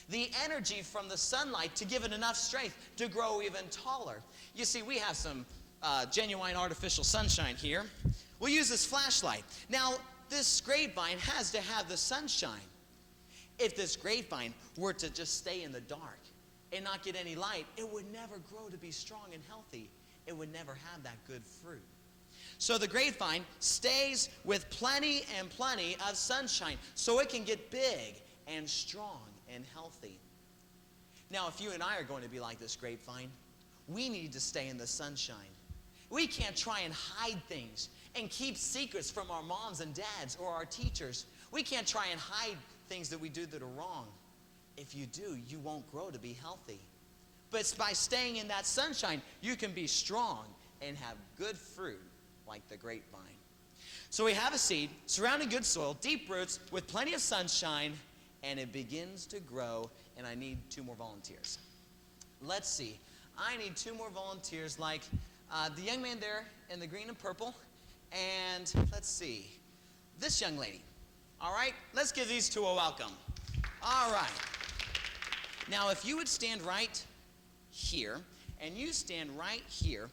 the energy from the sunlight to give it enough strength to grow even taller. You see, we have some genuine artificial sunshine here. We'll use this flashlight. Now, this grapevine has to have the sunshine. If this grapevine were to just stay in the dark and not get any light, it would never grow to be strong and healthy. It would never have that good fruit. So the grapevine stays with plenty and plenty of sunshine so it can get big and strong and healthy. Now, if you and I are going to be like this grapevine, we need to stay in the sunshine. We can't try and hide things and keep secrets from our moms and dads or our teachers. We can't try and hide things that we do that are wrong. If you do, you won't grow to be healthy. But it's by staying in that sunshine, you can be strong and have good fruit like the grapevine. So we have a seed, surrounding good soil, deep roots with plenty of sunshine, and it begins to grow, and I need 2 more volunteers. Let's see. I need 2 more volunteers like the young man there in the green and purple, and let's see, this young lady. All right, let's give these 2 a welcome. All right. Now, if you would stand right here, and you stand right here,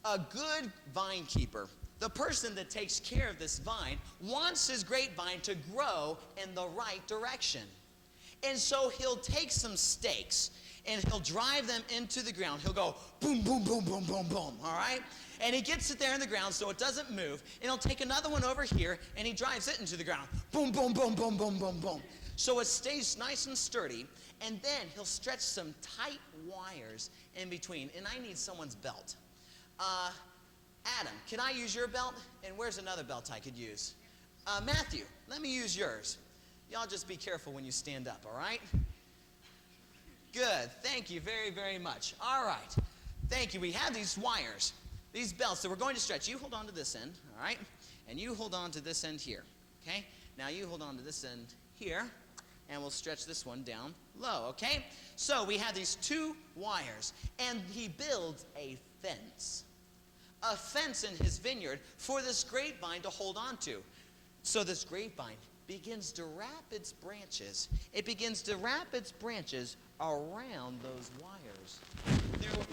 a good vine keeper, the person that takes care of this vine, wants his grapevine to grow in the right direction. And so he'll take some stakes and he'll drive them into the ground. He'll go boom, boom, boom, boom, boom, boom, all right? And he gets it there in the ground so it doesn't move. And he'll take another one over here and he drives it into the ground. Boom, boom, boom, boom, boom, boom, boom. So it stays nice and sturdy. And then he'll stretch some tight wires in between. And I need someone's belt. Adam, can I use your belt? And where's another belt I could use? Matthew, let me use yours. Y'all just be careful when you stand up, all right? Good. Thank you very, very much. All right. Thank you. We have these wires, these belts that we're going to stretch. You hold on to this end, all right? And you hold on to this end here, okay? Now you hold on to this end here, and we'll stretch this one down low, okay? So we have these 2 wires, and he builds a fence in his vineyard for this grapevine to hold on to. So this grapevine begins to wrap its branches. It begins to wrap its branches around those wires.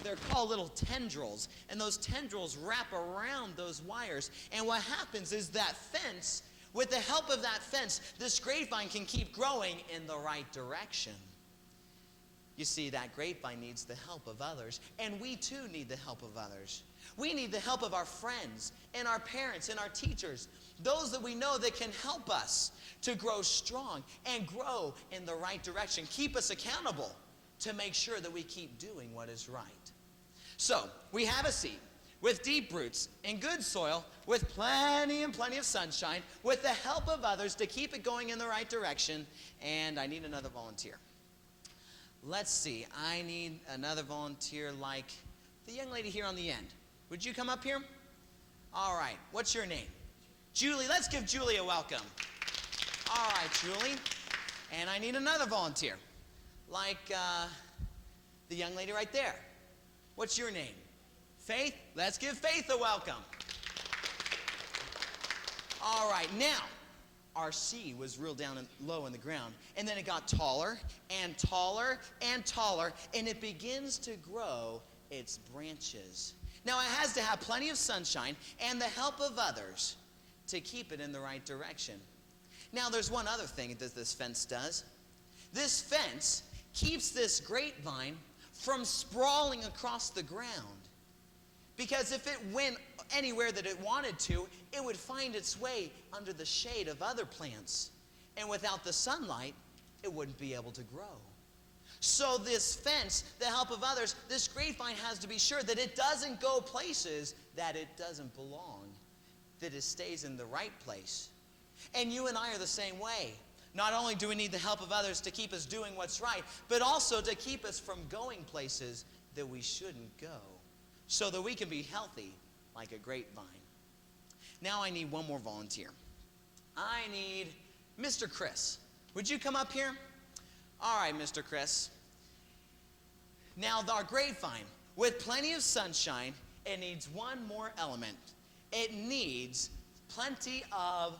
They're called little tendrils, and those tendrils wrap around those wires. And what happens is that fence, with the help of that fence, this grapevine can keep growing in the right direction. You see, that grapevine needs the help of others, and we too need the help of others. We need the help of our friends and our parents and our teachers, those that we know that can help us to grow strong and grow in the right direction, keep us accountable to make sure that we keep doing what is right. So, we have a seed with deep roots in good soil, with plenty and plenty of sunshine, with the help of others to keep it going in the right direction, and I need another volunteer. Let's see, I need another volunteer like the young lady here on the end. Would you come up here? All right, what's your name? Julie. Let's give Julie a welcome. All right, Julie. And I need another volunteer, like the young lady right there. What's your name? Faith. Let's give Faith a welcome. All right, now, our seed was real down and low in the ground, and then it got taller and taller and taller, and it begins to grow its branches. Now, it has to have plenty of sunshine and the help of others to keep it in the right direction. Now, there's one other thing that this fence does. This fence keeps this grapevine from sprawling across the ground. Because if it went anywhere that it wanted to, it would find its way under the shade of other plants. And without the sunlight, it wouldn't be able to grow. So this fence, the help of others, this grapevine has to be sure that it doesn't go places that it doesn't belong, that it stays in the right place. And you and I are the same way. Not only do we need the help of others to keep us doing what's right, but also to keep us from going places that we shouldn't go, so that we can be healthy like a grapevine. Now I need one more volunteer. I need Mr. Chris. Would you come up here? All right, Mr. Chris. Now, our grapevine, with plenty of sunshine, it needs one more element. It needs plenty of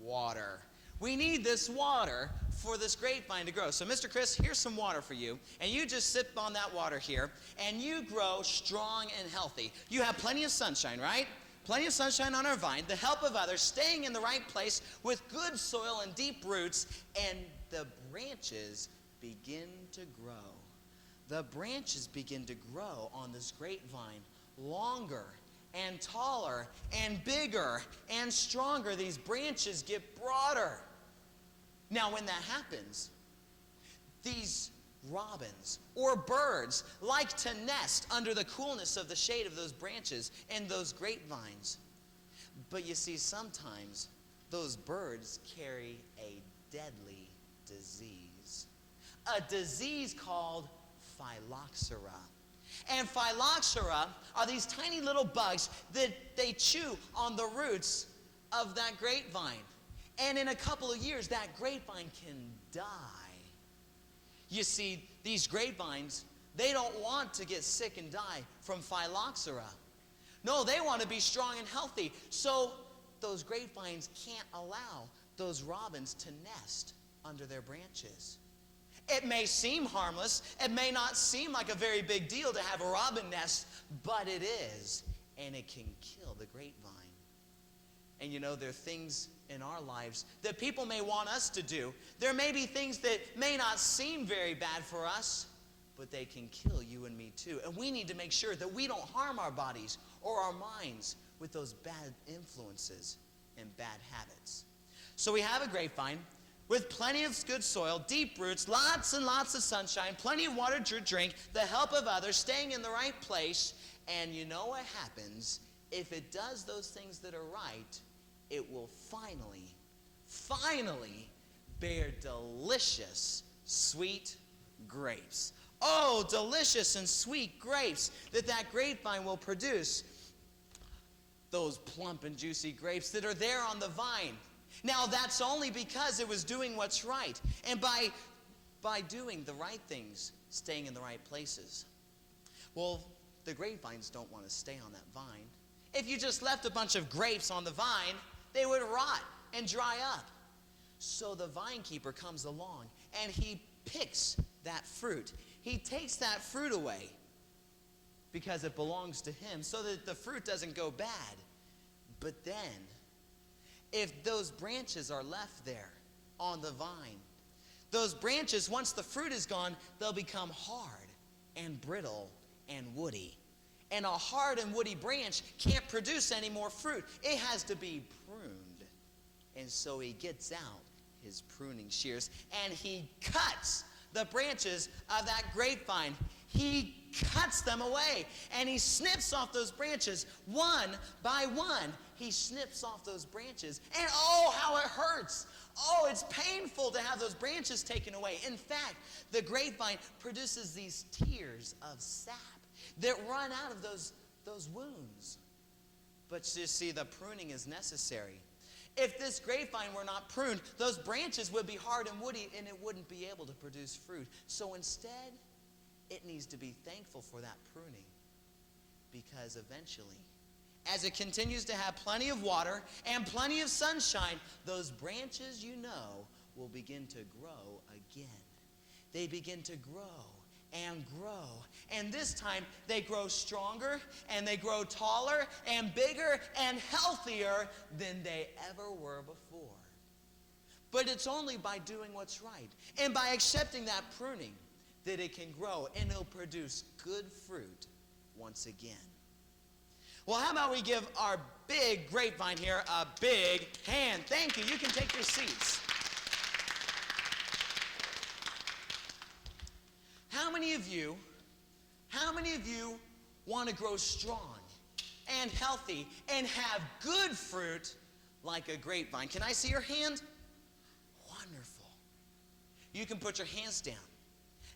water. We need this water for this grapevine to grow. So, Mr. Chris, here's some water for you, and you just sip on that water here, and you grow strong and healthy. You have plenty of sunshine, right? Plenty of sunshine on our vine, the help of others, staying in the right place with good soil and deep roots, and the branches begin to grow. The branches begin to grow on this grapevine longer and taller and bigger and stronger. These branches get broader. Now, when that happens, these robins or birds like to nest under the coolness of the shade of those branches and those grapevines. But you see, sometimes those birds carry a deadly disease. A disease called phylloxera. And phylloxera are these tiny little bugs that they chew on the roots of that grapevine. And in a couple of years, that grapevine can die. You see, these grapevines, they don't want to get sick and die from phylloxera. No, they want to be strong and healthy. So those grapevines can't allow those robins to nest under their branches. It may seem harmless. It may not seem like a very big deal to have a robin nest, but it is, and it can kill the grapevine. And you know, there are things in our lives that people may want us to do. There may be things that may not seem very bad for us, but they can kill you and me too. And we need to make sure that we don't harm our bodies or our minds with those bad influences and bad habits. So we have a grapevine with plenty of good soil, deep roots, lots and lots of sunshine, plenty of water to drink, the help of others, staying in the right place. And you know what happens? If it does those things that are right, it will finally bear delicious, sweet grapes. Oh, delicious and sweet grapes that grapevine will produce. Those plump and juicy grapes that are there on the vine. Now, that's only because it was doing what's right. And by doing the right things, staying in the right places. Well, the grapevines don't want to stay on that vine. If you just left a bunch of grapes on the vine, they would rot and dry up. So the vine keeper comes along and he picks that fruit. He takes that fruit away because it belongs to him so that the fruit doesn't go bad. But then, if those branches are left there on the vine, those branches, once the fruit is gone, they'll become hard and brittle and woody. And a hard and woody branch can't produce any more fruit. It has to be pruned. And so he gets out his pruning shears and he cuts the branches of that grapevine. He cuts them away and he snips off those branches one by one. He snips off those branches and oh, how it hurts. Oh, it's painful to have those branches taken away. In fact, the grapevine produces these tears of sap that run out of those wounds. But you see, the pruning is necessary. If this grapevine were not pruned, those branches would be hard and woody and it wouldn't be able to produce fruit. So instead, it needs to be thankful for that pruning, because eventually, as it continues to have plenty of water and plenty of sunshine, those branches, you know, will begin to grow again. They begin to grow and grow. And this time, they grow stronger and they grow taller and bigger and healthier than they ever were before. But it's only by doing what's right and by accepting that pruning that it can grow and it'll produce good fruit once again. Well, how about we give our big grapevine here a big hand? Thank you. You can take your seats. How many of you want to grow strong and healthy and have good fruit like a grapevine? Can I see your hand? Wonderful. You can put your hands down.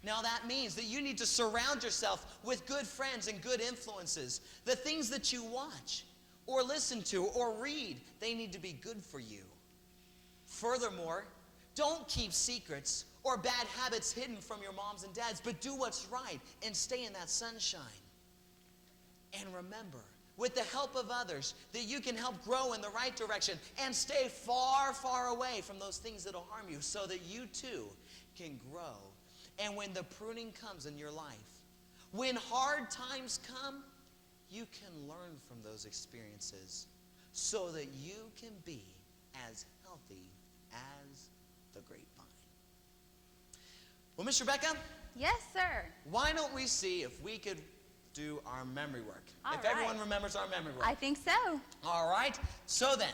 Now that means that you need to surround yourself with good friends and good influences. The things that you watch or listen to or read, they need to be good for you. Furthermore, don't keep secrets or bad habits hidden from your moms and dads, but do what's right and stay in that sunshine. And remember, with the help of others, that you can help grow in the right direction and stay far, far away from those things that will harm you so that you too can grow. And when the pruning comes in your life, when hard times come, you can learn from those experiences so that you can be as healthy as the grapevine. Well, Miss Rebecca? Yes, sir. Why don't we see if we could do our memory work? All if right. everyone remembers our memory work. I think so. All right. So then,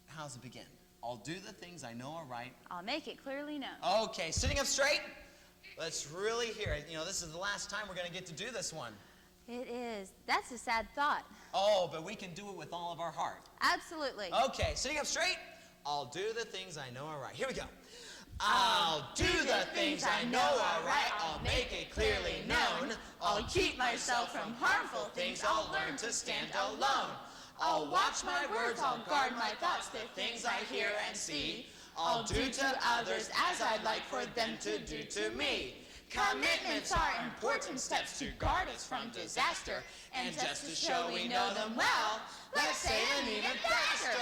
how's it begin? I'll do the things I know are right. I'll make it clearly known. Okay, sitting up straight. Let's really hear it. You know, this is the last time we're going to get to do this one. It is. That's a sad thought. Oh, but we can do it with all of our heart. Absolutely. Okay, sitting up straight. I'll do the things I know are right. Here we go. I'll do the things I know are right. I'll make it clearly known. I'll keep myself from harmful things. I'll learn to stand alone. I'll watch my words. I'll guard my thoughts. The things I hear and see, I'll do to others as I'd like for them to do to me. Commitments are important steps to guard us from disaster. And just to show we know them well, let's say them even faster.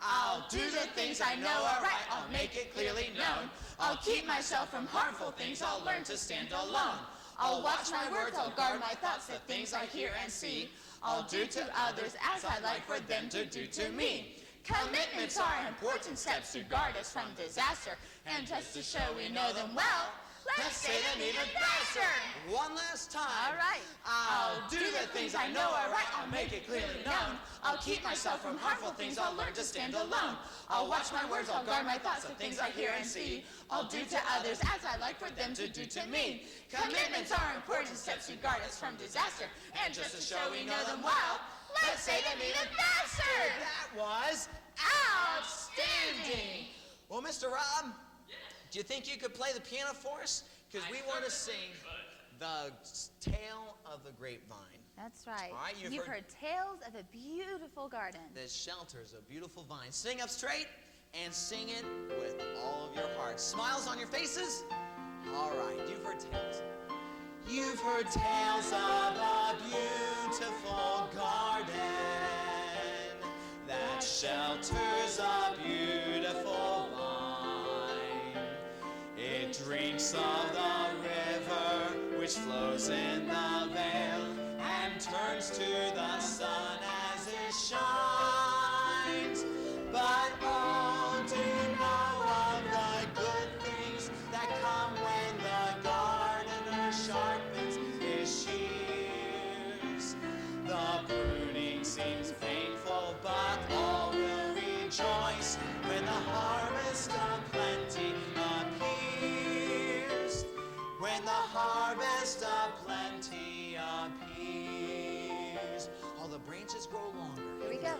I'll do the things I know are right. I'll make it clearly known. I'll keep myself from harmful things. I'll learn to stand alone. I'll watch my words. I'll guard my thoughts. The things I hear and see, I'll do to others as I like for them to do to me. Commitments are important steps to guard us from disaster. And just to show we know them well, let's say them even faster. One last time. All right. I'll do the things I know are right. I'll make it clearly known. I'll keep myself from harmful things. I'll learn to stand alone. I'll watch my words. I'll guard my thoughts. The things I hear and see, I'll do to others as I like for them to do to me. Commitments are important steps to guard us from disaster. And just to show we know them well, let's say them even faster. That was outstanding. Well, Mr. Rob, do you think you could play the piano for us? Because we want to sing the tale of the grapevine. That's right. All right, you've heard tales of a beautiful garden. That shelters a beautiful vine. Sing up straight and sing it with all of your heart. Smiles on your faces? All right, you've heard tales. You've heard tales of a beautiful garden that shelters a beautiful vine. It drinks of the river which flows in the vale and turns to the sun as it shines. But all do know of the good things that come when the gardener sharpens his shears. The pruning seems painful, but all will rejoice when the harvest of plenty appears. When the harvest of plenty appears. All the branches grow longer. Here we go.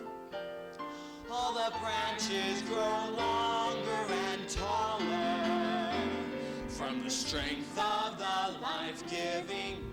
All the branches grow longer and taller from the strength of the life-giving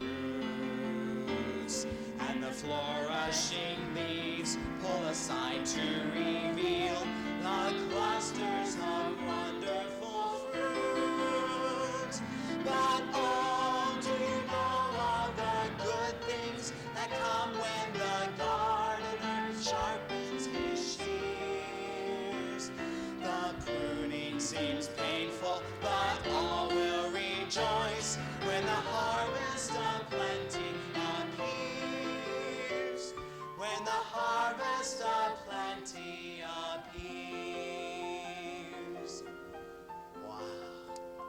roots. And the flourishing leaves pull aside to reveal the clusters of wonderful fruit. But all do know of the good things that come when the gardener sharpens his shears. The pruning seems painful, but all will rejoice when the harvest of plenty appears. When the harvest of plenty appears. Wow.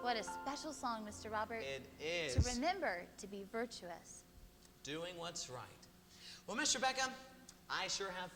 What a special song, Mr. Robert. It is. To remember to be virtuous. Doing what's right. Well, Miss Rebecca, I sure had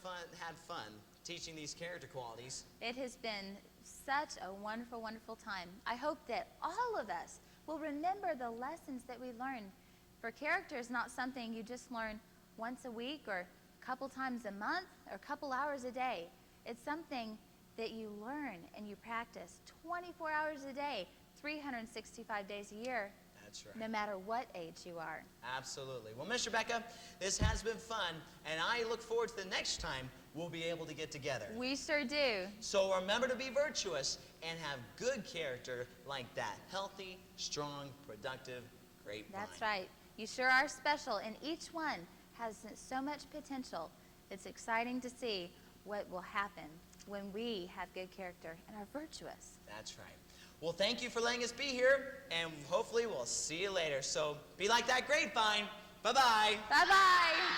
fun teaching these character qualities. It has been such a wonderful, wonderful time. I hope that all of us will remember the lessons that we learned. For character is not something you just learn once a week or a couple times a month or a couple hours a day. It's something that you learn and you practice 24 hours a day, 365 days a year. That's right. No matter what age you are. Absolutely. Well, Miss Rebecca, this has been fun, and I look forward to the next time we'll be able to get together. We sure do. So remember to be virtuous and have good character like that. Healthy, strong, productive grapevine. That's right. You sure are special, and each one has so much potential. It's exciting to see what will happen when we have good character and are virtuous. That's right. Well, thank you for letting us be here, and hopefully we'll see you later. So be like that grapevine. Bye-bye. Bye-bye.